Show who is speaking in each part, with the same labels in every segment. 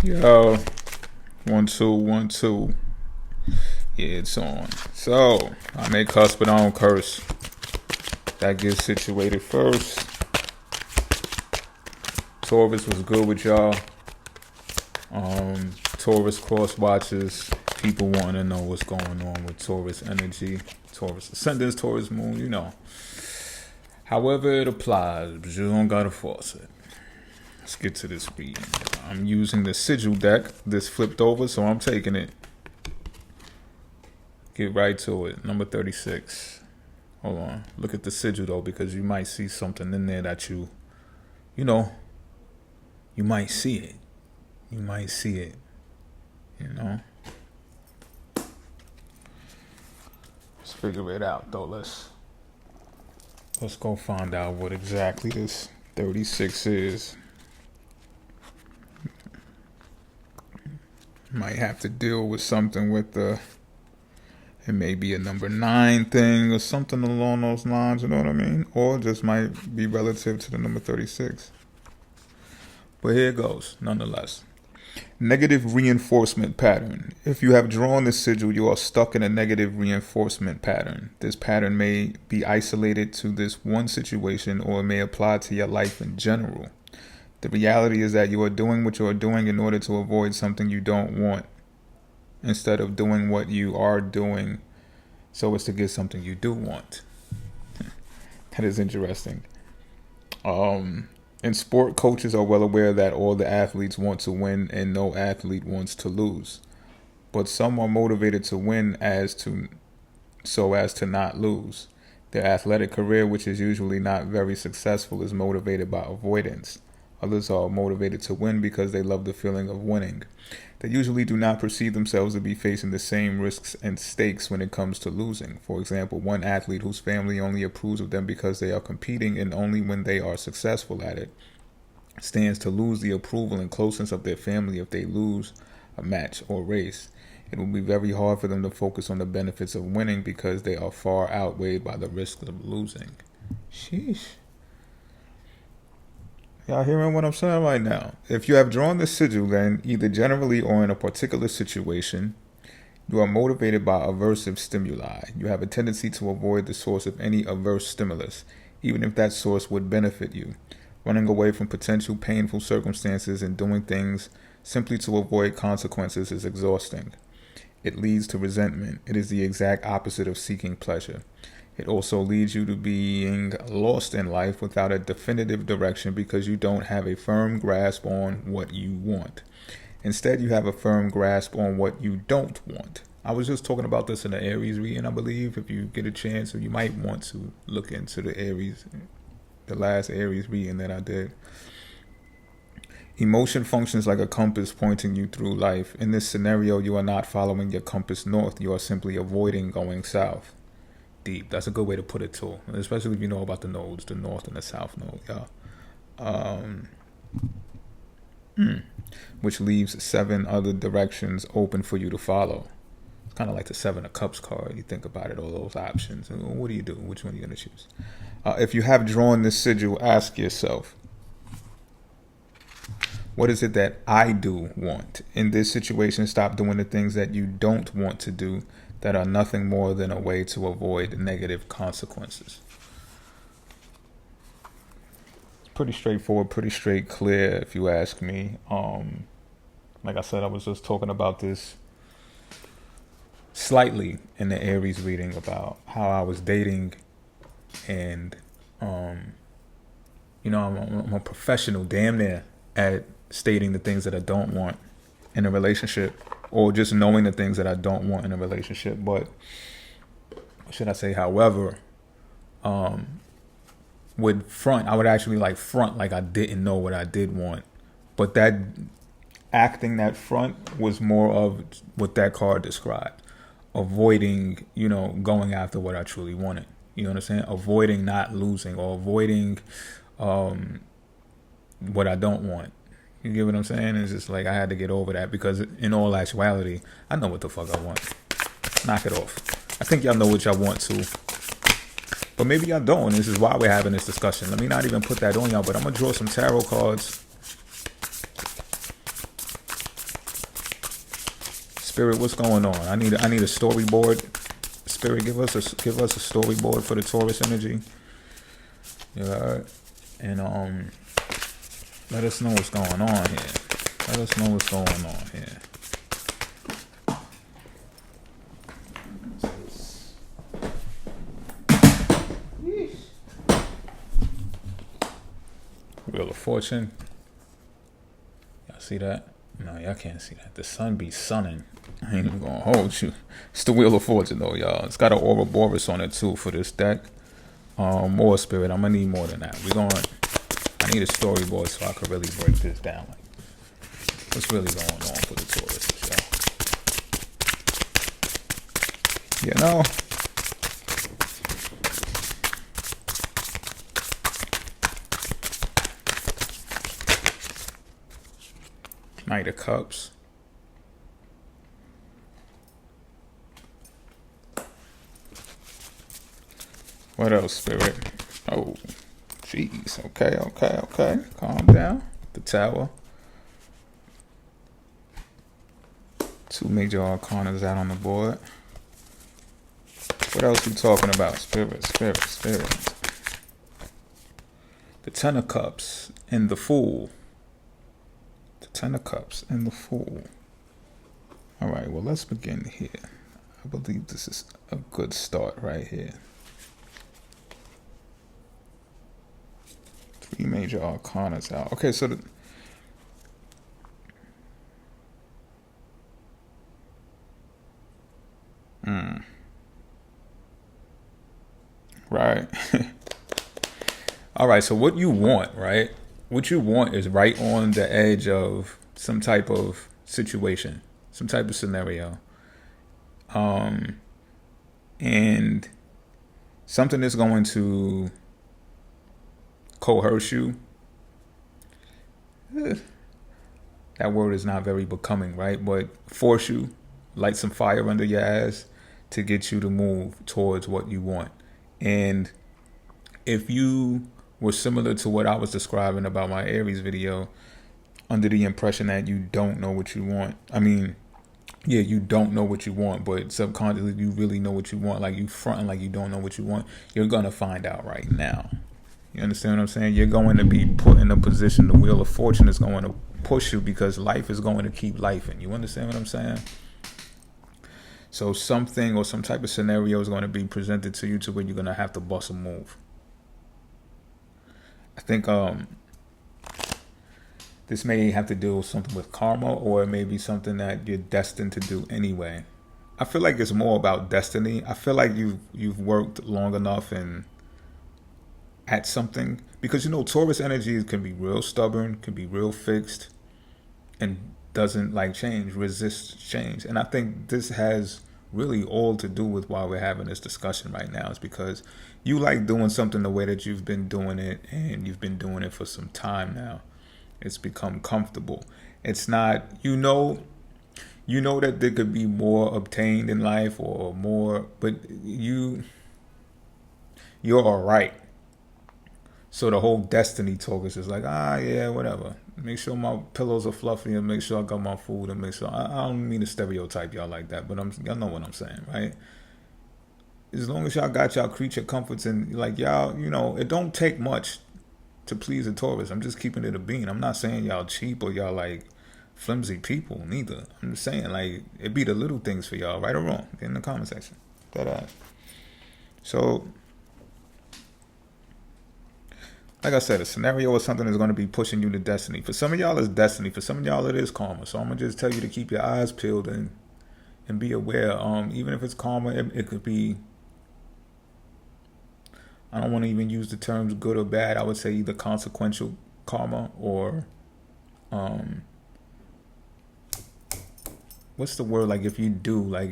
Speaker 1: Yo, 1 2 1 2. Yeah, it's on. So I may cuss, but I don't curse. That gets situated first. Taurus was good with y'all. Taurus cross watches. People want to know what's going on with Taurus energy, Taurus ascendant, Taurus moon. However it applies, but you don't gotta force it. Let's get to this reading. I'm using the sigil deck. This flipped over, so I'm taking it. Get right to it. Number 36. Hold on. Look at the sigil though, because you might see something in there that you might see it. You might see it. Let's figure it out though. Let's go find out what exactly this 36 is. Might have to deal with something with it may be a number 9 thing or something along those lines, you know what I mean? Or just might be relative to the number 36. But here it goes, nonetheless. Negative reinforcement pattern. If you have drawn the sigil, you are stuck in a negative reinforcement pattern. This pattern may be isolated to this one situation or may apply to your life in general. The reality is that you are doing what you are doing in order to avoid something you don't want, instead of doing what you are doing so as to get something you do want. That is interesting. In sport, coaches are well aware that all the athletes want to win and no athlete wants to lose. But some are motivated to win so as to not lose. Their athletic career, which is usually not very successful, is motivated by avoidance. Others are motivated to win because they love the feeling of winning. They usually do not perceive themselves to be facing the same risks and stakes when it comes to losing. For example, one athlete whose family only approves of them because they are competing and only when they are successful at it stands to lose the approval and closeness of their family if they lose a match or race. It will be very hard for them to focus on the benefits of winning because they are far outweighed by the risks of losing. Sheesh. Y'all hearing what I'm saying right now? If you have drawn the sigil, then either generally or in a particular situation, you are motivated by aversive stimuli. You have a tendency to avoid the source of any averse stimulus, even if that source would benefit you. Running away from potential painful circumstances and doing things simply to avoid consequences is exhausting. It leads to resentment. It is the exact opposite of seeking pleasure. It also leads you to being lost in life without a definitive direction because you don't have a firm grasp on what you want. Instead, you have a firm grasp on what you don't want. I was just talking about this in the Aries reading, I believe. If you get a chance, or you might want to look into the last Aries reading that I did. Emotion functions like a compass pointing you through life. In this scenario, you are not following your compass north. You are simply avoiding going south. Deep. That's a good way to put it too, especially if you know about the nodes, the north and the south node, which leaves 7 other directions open for you to follow. It's kind of like the 7 of Cups card. You think about it, all those options. What do you do? Which one are you going to choose? If you have drawn this sigil, ask yourself, what is it that I do want? In this situation, stop doing the things that you don't want to do that are nothing more than a way to avoid negative consequences. It's pretty straightforward, pretty straight, clear, if you ask me. Like I said, I was just talking about this slightly in the Aries reading about how I was dating, and I'm a professional damn near at stating the things that I don't want in a relationship, or just knowing the things that I don't want in a relationship. But should I say, however, I would actually front like I didn't know what I did want. But that acting that front was more of what that card described. Avoiding, going after what I truly wanted. You know what I'm saying? Avoiding not losing, or avoiding what I don't want. You get what I'm saying? It's just like I had to get over that, because in all actuality, I know what the fuck I want. Knock it off. I think y'all know what y'all want to. But maybe y'all don't. This is why we're having this discussion. Let me not even put that on y'all, but I'm going to draw some tarot cards Spirit, what's going on? I need a storyboard. Spirit, give us a storyboard for the Taurus energy. Yeah, and let us know what's going on here. Let us know what's going on here. Wheel of Fortune. Y'all see that? No, y'all can't see that. The sun be sunning. I ain't even gonna hold you. It's the Wheel of Fortune though, y'all. It's got an Ouroboros on it too for this deck. More Spirit. I'm gonna need more than that. I need a storyboard so I can really break this down. Like, what's really going on for the Taurus, y'all? You know. Knight of Cups. What else, Spirit? Oh, jeez. Okay. Calm down. The Tower. Two major arcanas out on the board. What else you talking about, Spirit? The Ten of Cups and the Fool. The Ten of Cups and the Fool. All right, well, let's begin here. I believe this is a good start right here. Three major arcanas out. Okay, so right. All right, so what you want, right? What you want is right on the edge of some type of situation, some type of scenario. And something is going to coerce you. That word is not very becoming, right? But force you, light some fire under your ass to get you to move towards what you want. And if you were similar to what I was describing about my Aries video, under the impression that you don't know what you want. I mean, yeah, you don't know what you want, but subconsciously you really know what you want. Like you fronting like you don't know what you want. You're going to find out right now. You understand what I'm saying? You're going to be put in a position, the Wheel of Fortune is going to push you because life is going to keep lifing. You understand what I'm saying? So something or some type of scenario is going to be presented to you to where you're going to have to bust a move. I think this may have to do with something with karma, or it may be something that you're destined to do anyway. I feel like it's more about destiny. I feel like you've worked long enough and at something, because you know Taurus energy can be real stubborn, can be real fixed, and doesn't like change, resists change. And I think this has really all to do with why we're having this discussion right now, is because you like doing something the way that you've been doing it, and you've been doing it for some time now. It's become comfortable. It's not, you know that there could be more obtained in life or more, but you're all right. So the whole destiny talk is just like, yeah, whatever. Make sure my pillows are fluffy and make sure I got my food and make sure, I don't mean to stereotype y'all like that, but y'all know what I'm saying, right? As long as y'all got y'all creature comforts and like y'all, you know, it don't take much to please a Taurus. I'm just keeping it a bean. I'm not saying y'all cheap or y'all like flimsy people, neither. I'm just saying like it be the little things for y'all, right or wrong, in the comment section. So like I said, a scenario or something is going to be pushing you to destiny. For some of y'all, it's destiny. For some of y'all, it is karma. So I'm going to just tell you to keep your eyes peeled and be aware. Even if it's karma, it could be, I don't want to even use the terms good or bad. I would say either consequential karma or, what's the word? Like if you do, like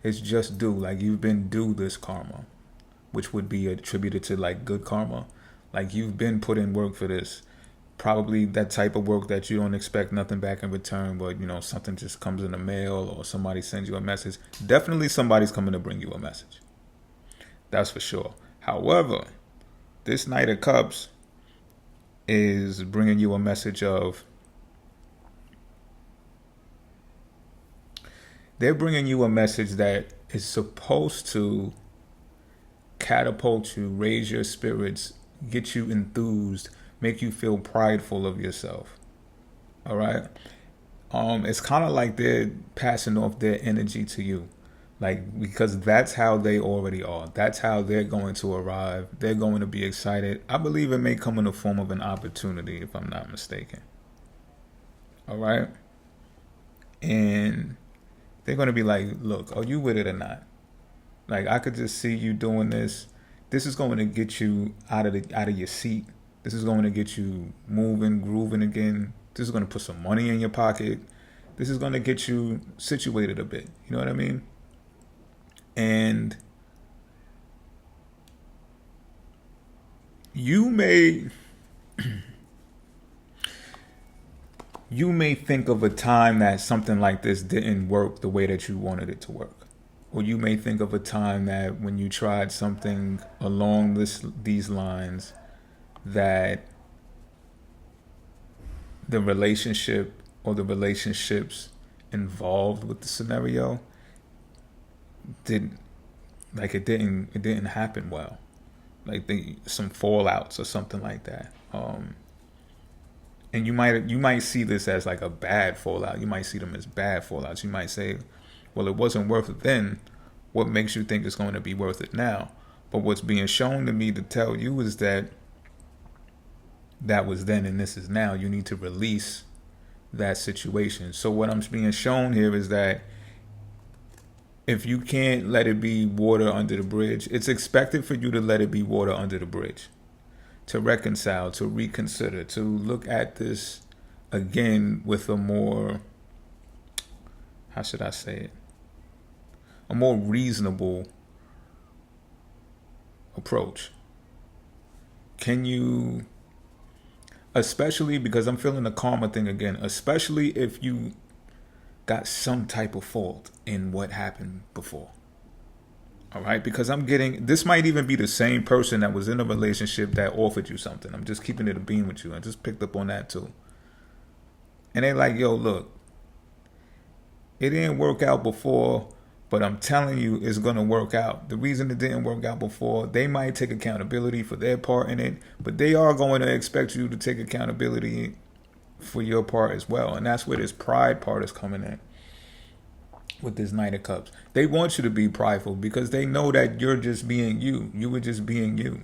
Speaker 1: it's just due. Like you've been due this karma, which would be attributed to like good karma. Like you've been put in work for this. Probably that type of work that you don't expect nothing back in return, but you know, something just comes in the mail or somebody sends you a message. Definitely somebody's coming to bring you a message. That's for sure. However, this Knight of Cups is bringing you a message of They're bringing you a message that is supposed to catapult you, raise your spirits, get you enthused, make you feel prideful of yourself. All right? It's kind of like they're passing off their energy to you. Like, because that's how they already are. That's how they're going to arrive. They're going to be excited. I believe it may come in the form of an opportunity, if I'm not mistaken. All right? And they're going to be like, look, are you with it or not? Like, I could just see you doing this. This is going to get you out of your seat. This is going to get you moving, grooving again. This is going to put some money in your pocket. This is going to get you situated a bit. You know what I mean? And you may think of a time that something like this didn't work the way that you wanted it to work. Or you may think of a time that when you tried something along these lines, that the relationship or the relationships involved with the scenario didn't happen well. Like some fallouts or something like that. And you might see this as like a bad fallout. You might see them as bad fallouts. You might say, well, it wasn't worth it then. What makes you think it's going to be worth it now? But what's being shown to me to tell you is that was then and this is now. You need to release that situation. So what I'm being shown here is that if you can't let it be water under the bridge, it's expected for you to let it be water under the bridge. To reconcile, to reconsider, to look at this again with a more, how should I say it? A more reasonable approach. Can you, especially because I'm feeling the karma thing again, especially if you got some type of fault in what happened before. All right, because I'm getting, this might even be the same person that was in a relationship that offered you something. I'm just keeping it a beam with you. I just picked up on that too. And they're like, yo, look, it didn't work out before, but I'm telling you it's going to work out. The reason it didn't work out before, they might take accountability for their part in it, but they are going to expect you to take accountability for your part as well. And that's where this pride part is coming in. With this Knight of Cups, they want you to be prideful because they know that you're just being you. You were just being you.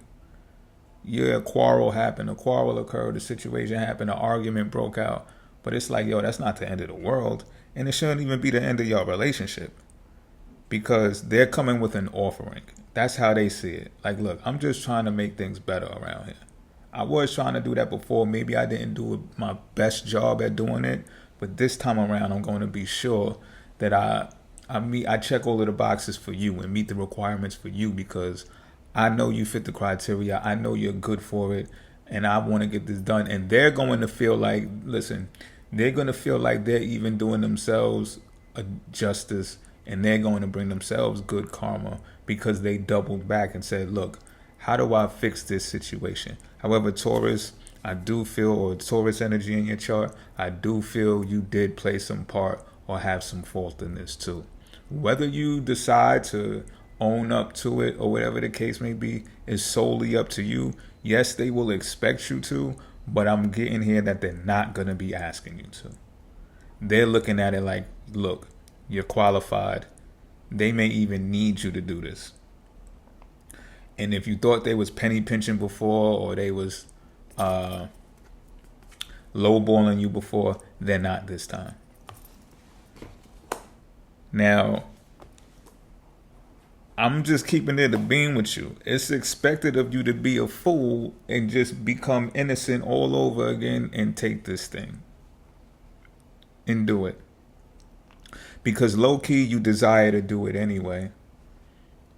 Speaker 1: Yeah, a quarrel happened, a quarrel occurred, a situation happened, an argument broke out. But it's like, yo, that's not the end of the world. And it shouldn't even be the end of your relationship. Because they're coming with an offering. That's how they see it. Like, look, I'm just trying to make things better around here. I was trying to do that before. Maybe I didn't do my best job at doing it. But this time around, I'm going to be sure that I check all of the boxes for you and meet the requirements for you because I know you fit the criteria. I know you're good for it, and I want to get this done. And they're going to feel like, listen, they're going to feel like they're even doing themselves a justice, and they're going to bring themselves good karma because they doubled back and said, look, how do I fix this situation? However, Taurus, I do feel, or Taurus energy in your chart, I do feel you did play some part or have some fault in this too. Whether you decide to own up to it or whatever the case may be is solely up to you. Yes, they will expect you to, but I'm getting here that they're not going to be asking you to. They're looking at it like, look, you're qualified. They may even need you to do this. And if you thought they was penny pinching before or they was lowballing you before, they're not this time. Now, I'm just keeping it a beam with you. It's expected of you to be a fool and just become innocent all over again and take this thing and do it. Because low-key, you desire to do it anyway.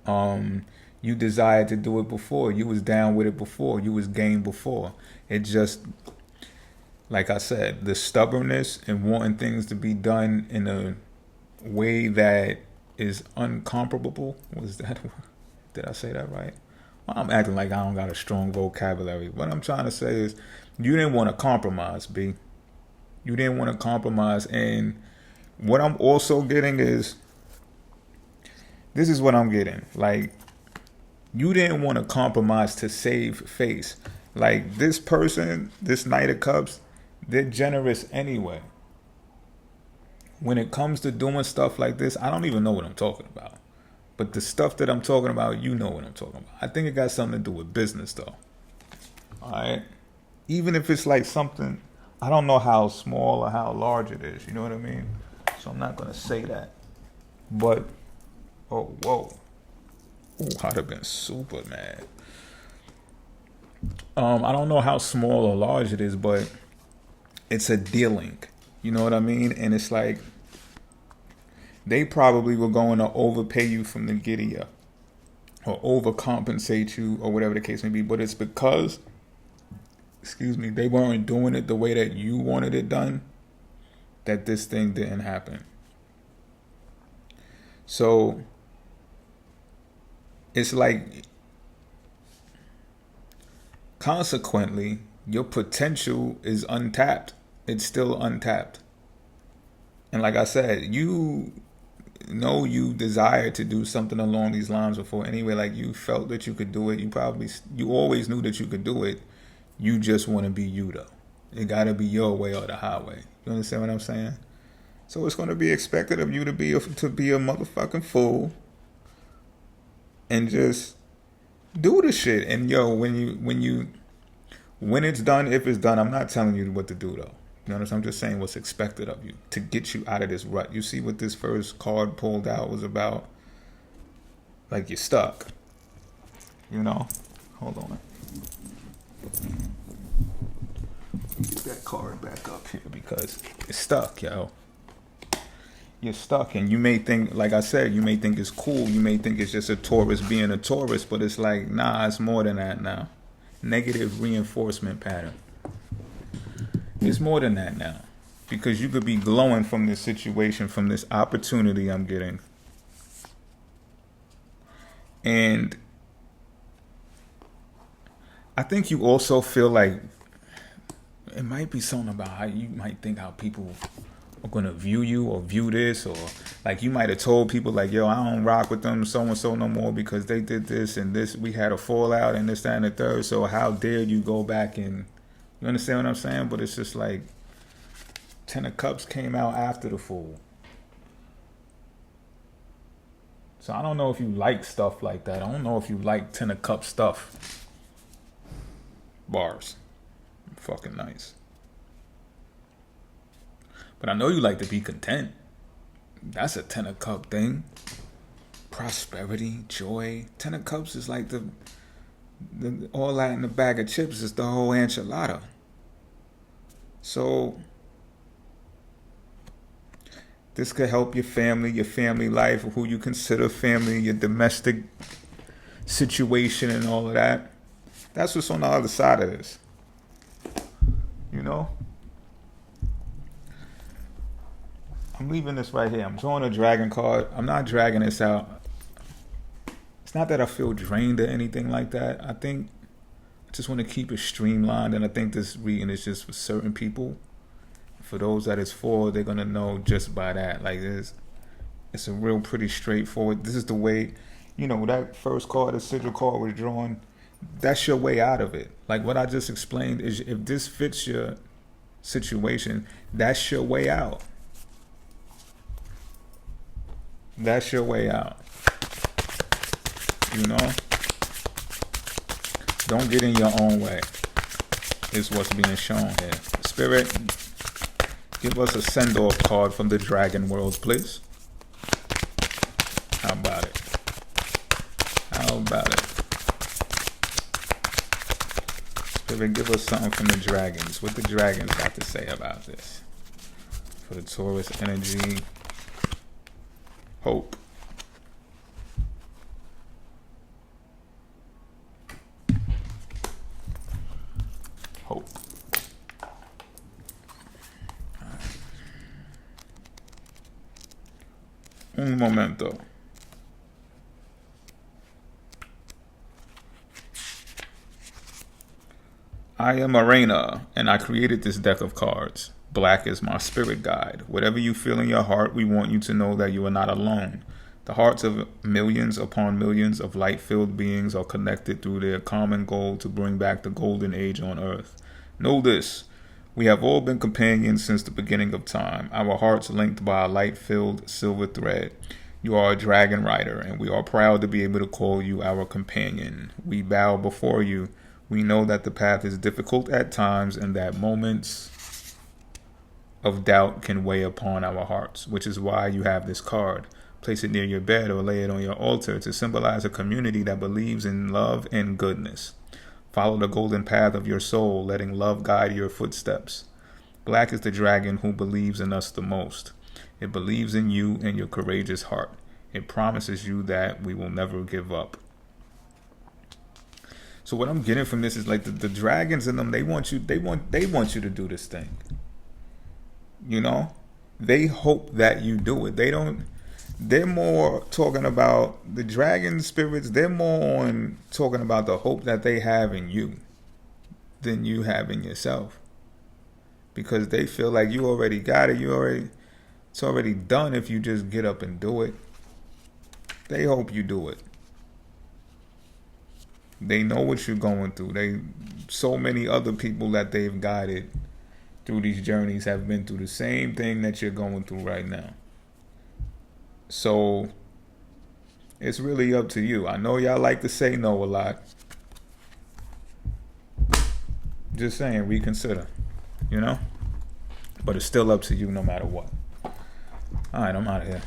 Speaker 1: You desired to do it before. You was down with it before. You was game before. It just, like I said, the stubbornness and wanting things to be done in a way that is uncomparable. Was that, did I say that right? Well, I'm acting like I don't got a strong vocabulary. What I'm trying to say is you didn't want to compromise, B. You didn't want to compromise. And what I'm also getting is this is what I'm getting. Like, you didn't want to compromise to save face. Like, this person, this Knight of Cups, they're generous anyway. When it comes to doing stuff like this, I don't even know what I'm talking about. But the stuff that I'm talking about, you know what I'm talking about. I think it got something to do with business, though. All right? Even if it's like something, I don't know how small or how large it is. You know what I mean? So I'm not going to say that. But, oh, whoa. Ooh, I'd have been super mad. I don't know how small or large it is, but it's a dealing. You know what I mean? And it's like, they probably were going to overpay you from the giddy up or overcompensate you or whatever the case may be. But it's because, they weren't doing it the way that you wanted it done, that this thing didn't happen. So it's like, consequently, your potential is untapped. It's still untapped. And like I said, you know you desired to do something along these lines before anyway. Like, you felt that you could do it. You always knew that you could do it. You just want to be you, though. It got to be your way or the highway. You understand what I'm saying? So it's going to be expected of you to be a motherfucking fool and just do the shit. And yo, when it's done, if it's done, I'm not telling you what to do, though. You know what I'm saying? I'm just saying what's expected of you to get you out of this rut. You see what this first card pulled out was about? Like, you're stuck. You know? Hold on. Get that card back up here because it's stuck, yo. You're stuck, and you may think, like I said, you may think it's cool. You may think it's just a Taurus being a Taurus, but it's like, nah, it's more than that now. Negative reinforcement pattern. It's more than that now, because you could be glowing from this situation, from this opportunity I'm getting. And I think you also feel like it might be something about how you might think how people are going to view you or view this, or like you might have told people like, yo, I don't rock with them so-and-so no more because they did this and this, we had a fallout and this, that, and the third. So how dare you go back and, you understand what I'm saying? But it's just like, Ten of Cups came out after the Fool. So I don't know if you like stuff like that. I don't know if you like Ten of Cups stuff. Bars. Fucking nice. But I know you like to be content. That's a Ten of Cups thing. Prosperity, joy. Ten of Cups is like the all that in the bag of chips is the whole enchilada. So this could help your family life, who you consider family, your domestic situation and all of that. That's what's on the other side of this. You know? I'm leaving this right here. I'm drawing a dragon card. I'm not dragging this out. It's not that I feel drained or anything like that. I think I just want to keep it streamlined, and I think this reading is just for certain people. For those that it's for, they're going to know just by that. Like, it's a real pretty straightforward. This is the way, you know, that first card, the sigil card was drawn. That's your way out of it. Like what I just explained is, if this fits your situation, that's your way out. That's your way out. You know? Don't get in your own way. Is what's being shown here. Spirit, give us a send-off card from the Dragon World, please. How about it? How about it? Spirit, give us something from the dragons. What the dragons got to say about this? For the Taurus energy. Hope. Hope. Un momento. I am Arena, and I created this deck of cards. Black is my spirit guide. Whatever you feel in your heart, we want you to know that you are not alone. The hearts of millions upon millions of light-filled beings are connected through their common goal to bring back the golden age on earth. Know this. We have all been companions since the beginning of time, our hearts linked by a light-filled silver thread. You are a dragon rider, and we are proud to be able to call you our companion. We bow before you. We know that the path is difficult at times and that moments of doubt can weigh upon our hearts, which is why you have this card. Place it near your bed or lay it on your altar to symbolize a community that believes in love and goodness. Follow the golden path of your soul, letting love guide your footsteps. Black is the dragon who believes in us the most. It believes in you and your courageous heart. It promises you that we will never give up. So what I'm getting from this is like the dragons in them, they want you to do this thing. You know? They hope that you do it. They're more talking about the dragon spirits. They're more on talking about the hope that they have in you than you have in yourself. Because they feel like you already got it. It's already done if you just get up and do it. They hope you do it. They know what you're going through. So many other people that they've guided through these journeys have been through the same thing that you're going through right now. So it's really up to you. I know y'all like to say no a lot. Just saying, reconsider, you know? But it's still up to you no matter what. All right, I'm out of here.